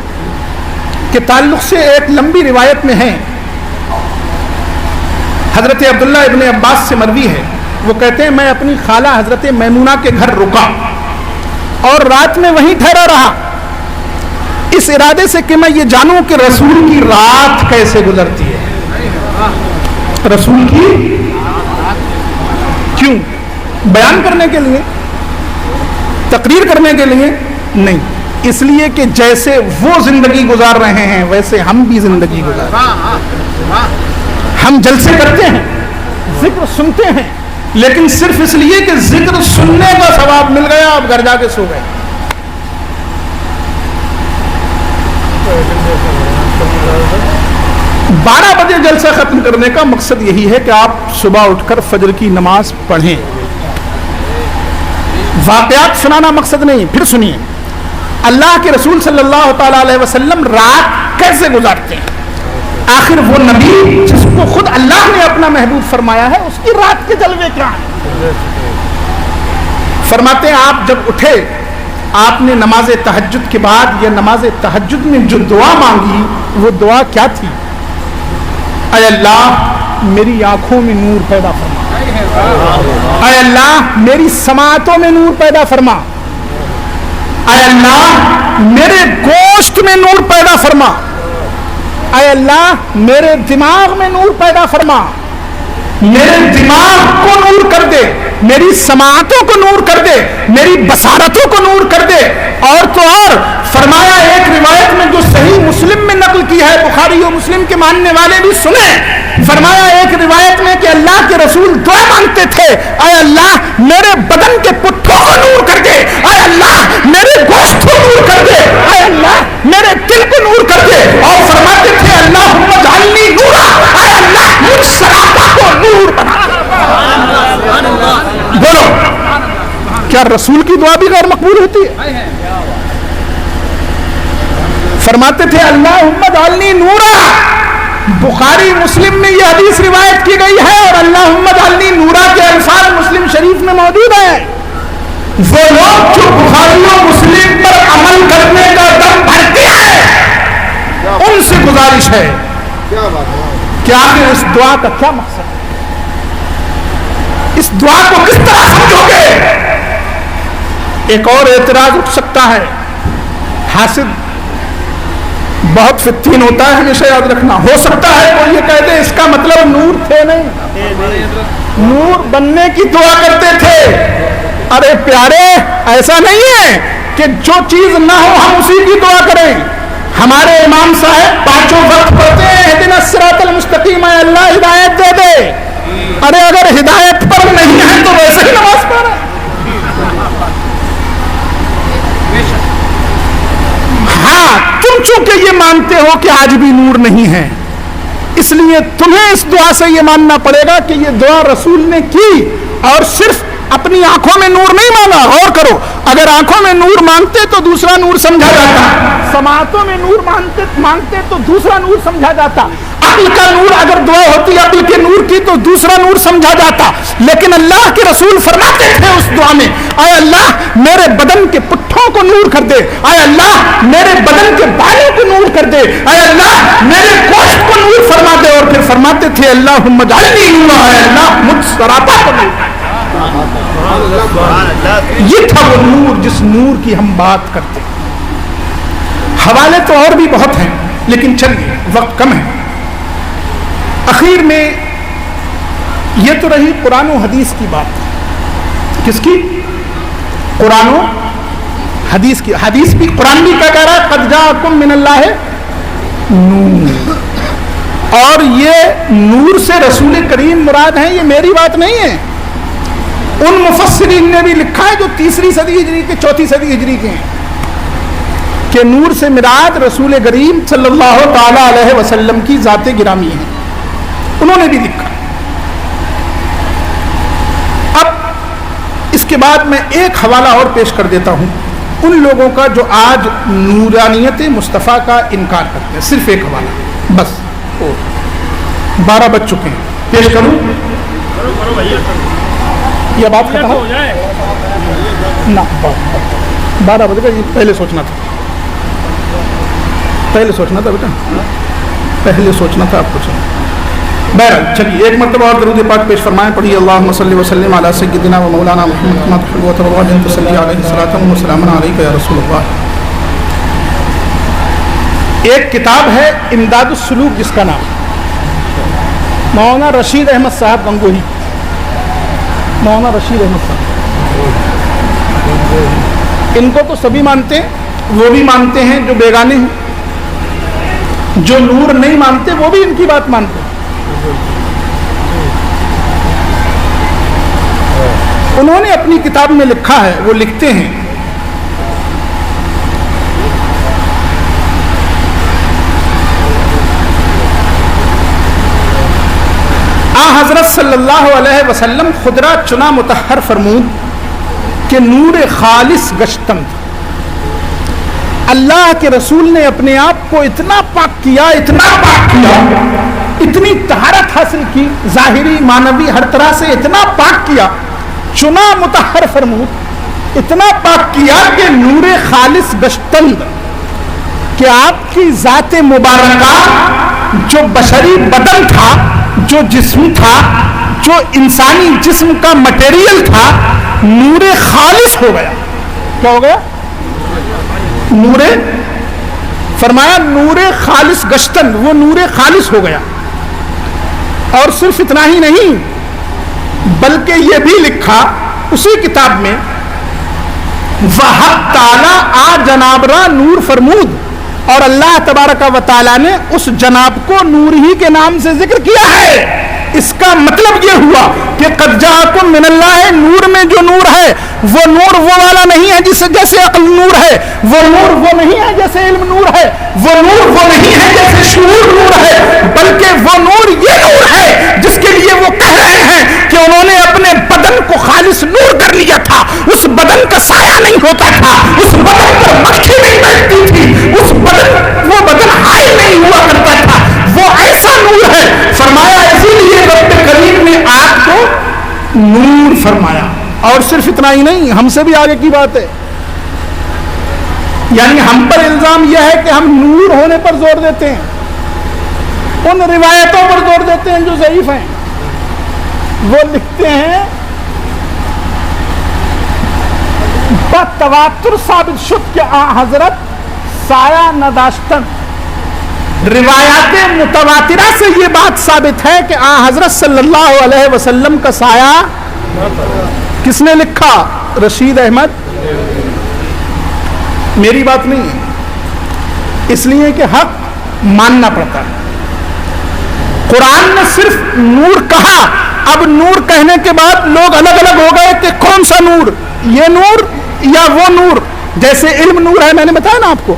کے تعلق سے ایک لمبی روایت میں ہے، حضرت عبداللہ ابن عباس سے مروی ہے، وہ کہتے ہیں میں اپنی خالہ حضرت میمونہ کے گھر رکا اور رات میں وہیں ٹھہرا رہا اس ارادے سے کہ میں یہ جانوں کہ رسول کی رات کیسے گزرتی ہے. رسول کی کیوں؟ بیان کرنے کے لیے، تقریر کرنے کے لیے نہیں، اس لیے کہ جیسے وہ زندگی گزار رہے ہیں ویسے ہم بھی زندگی گزار رہے ہیں. ہم جلسے کرتے ہیں، ذکر سنتے ہیں، لیکن صرف اس لیے کہ ذکر سننے کا ثواب مل گیا اب گھر جا کے سو گئے. 12 بجے جلسہ ختم کرنے کا مقصد یہی ہے کہ آپ صبح اٹھ کر فجر کی نماز پڑھیں. واقعات سنانا مقصد نہیں. پھر سنیے اللہ کے رسول صلی اللہ تعالی علیہ وسلم رات کیسے گزارتے ہیں. آخر وہ نبی جس کو خود اللہ نے اپنا محبوب فرمایا ہے اس کی رات کے جلوے کیا ہیں. فرماتے ہیں آپ جب اٹھے آپ نے نماز تہجد کے بعد یا نماز تہجد میں جو دعا مانگی وہ دعا کیا تھی؟ اے اللہ میری آنکھوں میں نور پیدا فرما، اے اللہ میری سماعتوں میں نور پیدا فرما، اے اللہ میرے گوشت میں نور پیدا فرما، اے اللہ میرے دماغ میں نور پیدا فرما، میرے دماغ کو نور کر دے، میری سماعتوں کو نور کر دے، میری بصارتوں کو نور کر دے. اور تو اور فرمایا ایک روایت میں جو صحیح مسلم میں نقل کی ہے، بخاری و مسلم کے ماننے والے بھی سنیں، فرمایا ایک روایت میں کہ اللہ کے رسول دعا مانگتے تھے اے اللہ میرے بدن کے پٹھوں کو نور کر دے، اے اللہ میرے گوشت کو نور کر دے، اے اللہ میرے دل کو نور کر دے. اور فرماتے تھے اللہم اجعلنی نورا، اے اللہ مجھ سراپا کو نور بنا. بولو کیا رسول کی دعا بھی غیر مقبول ہوتی ہے؟ فرماتے تھے اللہم اجعلنی نورا. بخاری مسلم میں یہ حدیث روایت کی گئی ہے اور اللہم اجعلنی نورا کے الفاظ مسلم شریف میں موجود ہیں. وہ لوگ جو بخاری و مسلم پر عمل کرنے کا دم بھرتے ہیں ان سے گزارش ہے کہ آخر اس دعا کا کیا مقصد ہے، اس دعا کو کس طرح سمجھو گے. ایک اور اعتراض اٹھ سکتا ہے، حاسد بہت فتین ہوتا ہے ہمیشہ یاد رکھنا. ہو سکتا ہے کوئی یہ کہہ دے اس کا مطلب نور تھے نہیں، نور بننے کی دعا کرتے تھے. ارے پیارے ایسا نہیں ہے کہ جو چیز نہ ہو ہم اسی کی دعا کریں. ہمارے امام صاحب 5 وقت پڑھتے ہیں اہدنا الصراط المستقیم، اے اللہ ہدایت دے دے. ارے اگر ہدایت پر نہیں ہے تو ویسے ہی نماز پڑھ رہے. ہاں تم چونکہ یہ مانتے ہو کہ آج بھی نور نہیں ہے اس لیے تمہیں اس دعا سے یہ ماننا پڑے گا کہ یہ دعا رسول نے کی اور صرف اپنی آنکھوں میں نور نہیں مانگا. غور کرو، اگر آنکھوں میں نور مانگتے تو دوسرا نور سمجھا جاتا، سماعتوں میں نور مانگتے تو دوسرا نور سمجھا جاتا، عقل کا نور اگر دعا ہوتی عقل کے نور کی تو دوسرا نور سمجھا جاتا. لیکن اللہ کے رسول فرماتے تھے اس دعا میں اے اللہ میرے بدن کے پٹھوں کو نور کر دے، اے اللہ میرے بدن کے بالوں کو نور کر دے، اے اللہ میرے گوشت کو نور فرما دے. اور پھر فرماتے تھے اللہم اجعلنی نورا، اے اللہ مجھ سراپا کو نور. یہ تھا وہ نور جس نور کی ہم بات کرتے ہیں. حوالے تو اور بھی بہت ہیں لیکن چلیے وقت کم ہے. اخیر میں یہ تو رہی قرآن و حدیث کی بات. کس کی؟ قرآن و حدیث کی. حدیث بھی قرآن بھی کیا کہہ رہا ہے؟ قد جاءکم من اللہ نور. اور یہ نور سے رسول کریم مراد ہیں، یہ میری بات نہیں ہے. ان مفسرین نے بھی لکھا ہے جو 3 صدی ہجری کے 4 صدی ہجری کے ہیں کہ نور سے مراد رسول کریم صلی اللہ تعالی علیہ وسلم کی ذات گرامی ہے. انہوں نے بھی لکھا. اب اس کے بعد میں ایک حوالہ اور پیش کر دیتا ہوں ان لوگوں کا جو آج نورانیت مصطفیٰ کا انکار کرتے ہیں. صرف ایک حوالہ بس، 12 بج چکے ہیں. پیش کروں؟ یہ بات ختم ہو جائے نہ 12 بج گئے. پہلے سوچنا تھا بیٹا، پہلے سوچنا تھا آپ کچھ. بہرحال چلیے ایک مرتبہ اور درود پاک پیش فرمائیں. پڑھیے اللہم صلی وسلم علی سیدنا و مولانا محمد کما تحب و ترضى ان تصلی علیہ الصلوۃ والسلام علیک یا رسول اللہ. ایک کتاب ہے امداد السلوک جس کا نام مولانا رشید احمد صاحب گنگوہی. مولانا رشید احمد صاحب ان کو تو سبھی مانتے ہیں, وہ بھی مانتے ہیں جو بیگانے ہیں, جو نور نہیں مانتے وہ بھی ان کی بات مانتے ہیں. انہوں نے اپنی کتاب میں لکھا ہے, وہ لکھتے ہیں حضرت صلی اللہ علیہ وسلم خدرہ چنا مطہر فرمود کہ نور خالص گشتند. اللہ کے رسول نے اپنے آپ کو اتنا پاک کیا, اتنا پاک کیا, اتنی طہارت حاصل کی, ظاہری معنوی ہر طرح سے اتنا پاک کیا, چنا مطہر فرمود, اتنا پاک کیا کہ نور خالص گشتند, کہ آپ کی ذات مبارکہ جو بشری بدن تھا, جو جسم تھا, جو انسانی جسم کا مٹیریل تھا, نور خالص ہو گیا. کیا ہو گیا؟ نور, فرمایا نور خالص گشتن, وہ نور خالص ہو گیا. اور صرف اتنا ہی نہیں بلکہ یہ بھی لکھا اسی کتاب میں وحق تعالی آ جناب را نور فرمود, اور اللہ تبارک و تعالی نے اس جناب کو نور ہی کے نام سے ذکر کیا ہے. اس کا مطلب یہ ہوا کہ قد جاءکم من اللہ, نور میں جو نور ہے وہ نور وہ والا نہیں ہے جس جیسے عقل نور ہے, وہ نور وہ نہیں ہے جیسے علم نور ہے, وہ نور وہ نہیں ہے جیسے شعور نور ہے, بلکہ وہ نور یہ نور ہے جس کے لیے وہ کہہ رہے ہیں کہ انہوں نے اپنے بدن کو خالص نور کر لیا تھا. اس بدن کا سایہ نہیں ہوتا تھا, اس بدن پر مکھی نہیں بیٹھتی تھی, اس بدن وہ بدن حائل نہیں ہوا کرتا تھا, وہ ایسا نور ہے. فرمایا اسی لیے رب کریم نے آگ کو نور فرمایا. اور صرف اتنا ہی نہیں, ہم سے بھی آگے کی بات ہے. یعنی ہم پر الزام یہ ہے کہ ہم نور ہونے پر زور دیتے ہیں, ان روایتوں پر زور دیتے ہیں جو ضعیف ہیں. وہ لکھتے ہیں بتواتر ثابت شد کہ حضرت سایہ نداشتن. روایات متواترہ سے یہ بات ثابت ہے کہ حضرت صلی اللہ علیہ وسلم کا سایہ کس نے لکھا؟ رشید احمد. میری بات نہیں ہے, اس لیے کہ حق ماننا پڑتا ہے. قرآن نے صرف نور کہا, اب نور کہنے کے بعد لوگ الگ الگ ہو گئے کہ کون سا نور, یہ نور یا وہ نور. جیسے علم نور ہے, میں نے بتایا نا آپ کو,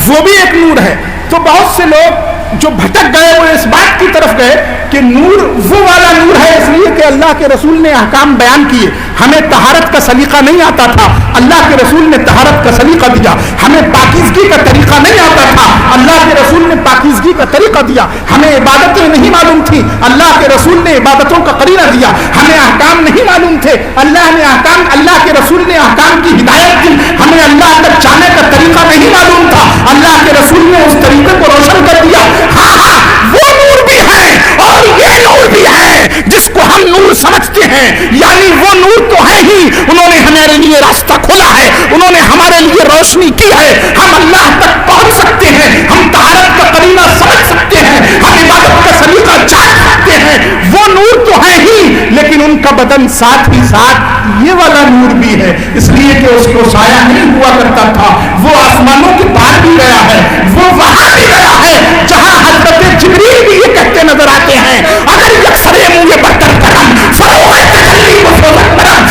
وہ بھی ایک نور ہے. تو بہت سے لوگ جو بھٹک گئے وہ اس بات کی طرف گئے کہ نور وہ والا نور ہے, اس لیے کہ اللہ کے رسول نے احکام بیان کیے. ہمیں طہارت کا سلیقہ نہیں آتا تھا, اللہ کے رسول نے طہارت کا سلیقہ دیا. ہمیں پاکیزگی کا طریقہ نہیں آتا تھا, اللہ کے رسول نے پاکیزگی کا طریقہ دیا. ہمیں عبادتیں نہیں معلوم تھی, اللہ کے رسول نے عبادتوں کا قرینہ دیا. ہمیں احکام نہیں معلوم تھے, اللہ کے رسول نے احکام کی ہدایت دی. ہمیں اللہ تک جانے کا طریقہ نہیں معلوم تھا, اللہ کے رسول نے اس طریقے کو روشن کر دیا. ہاں وہ نور بھی ہے اور یہ نور بھی ہے جس کو ہم نور سمجھتے ہیں. یعنی وہ نور تو ہے ہی, انہوں نے ہمارے لیے راستہ کھولا ہے, انہوں نے ہمارے لیے روشنی کی ہے. ہم اللہ تک پہنچ سکتے ہیں, ہم طہارت کا قرینہ سمجھ سکتے ہیں, ہم عبادت کا سلیقہ جان سکتے ہیں. وہ نور تو ہے ہی, لیکن ان کا بدن ساتھ ہی ساتھ یہ والا نور بھی ہے, اس لیے کہ اس کو سایہ نہیں ہوا کرتا تھا. وہ آسمانوں کے پار بھی گیا ہے, وہ وہاں بھی گیا ہے جہاں حضرت جبریل بھی یہ کہتے نظر آتے ہیں اگر یکسرے منہ یہ برتن کرم فروغ تجلی کو سوزت کرم.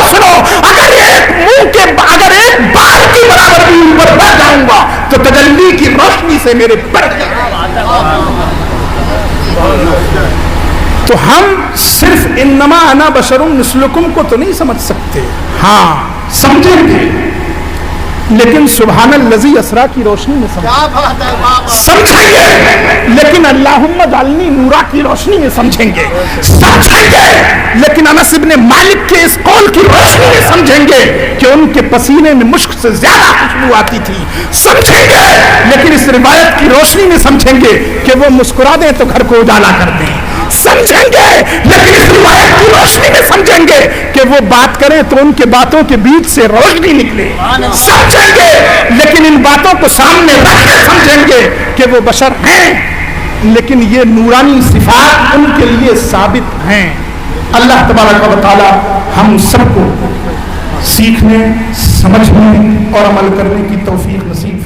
سنو اگر ایک بال کی برابر بھی اوپر بڑھ جاؤں گا تو تجلی کی روشنی سے میرے پر جائے. تو ہم صرف انما انا بشر مثلکم کو تو نہیں سمجھ سکتے, ہاں سمجھیں گے, لیکن سبحان الذی اسرا کی روشنی میں سمجھیں گے. لیکن اللہم اجعلنی نورا کی روشنی میں سمجھیں گے، لیکن انس ابن مالک کے اس قول کی روشنی میں سمجھیں گے کہ ان کے پسینے میں مشک سے زیادہ خوشبو آتی تھی، سمجھیں گے، لیکن اس روایت کی روشنی میں سمجھیں گے کہ وہ مسکرا دیں تو گھر کو اجالا کر دیں، سمجھیں گے، لیکن اس روایت کی روشنی میں سمجھیں گے کہ وہ بات کریں تو ان کے باتوں کے بیچ سے روشنی نکلے، سمجھیں گے، لیکن ان باتوں کو سامنے رکھ کے سمجھیں گے کہ وہ بشر ہیں، لیکن یہ نورانی صفات ان کے لیے ثابت ہیں۔ اللہ تبارک و تعالی ہم سب کو سیکھنے، سمجھنے اور عمل کرنے کی توفیق نصیب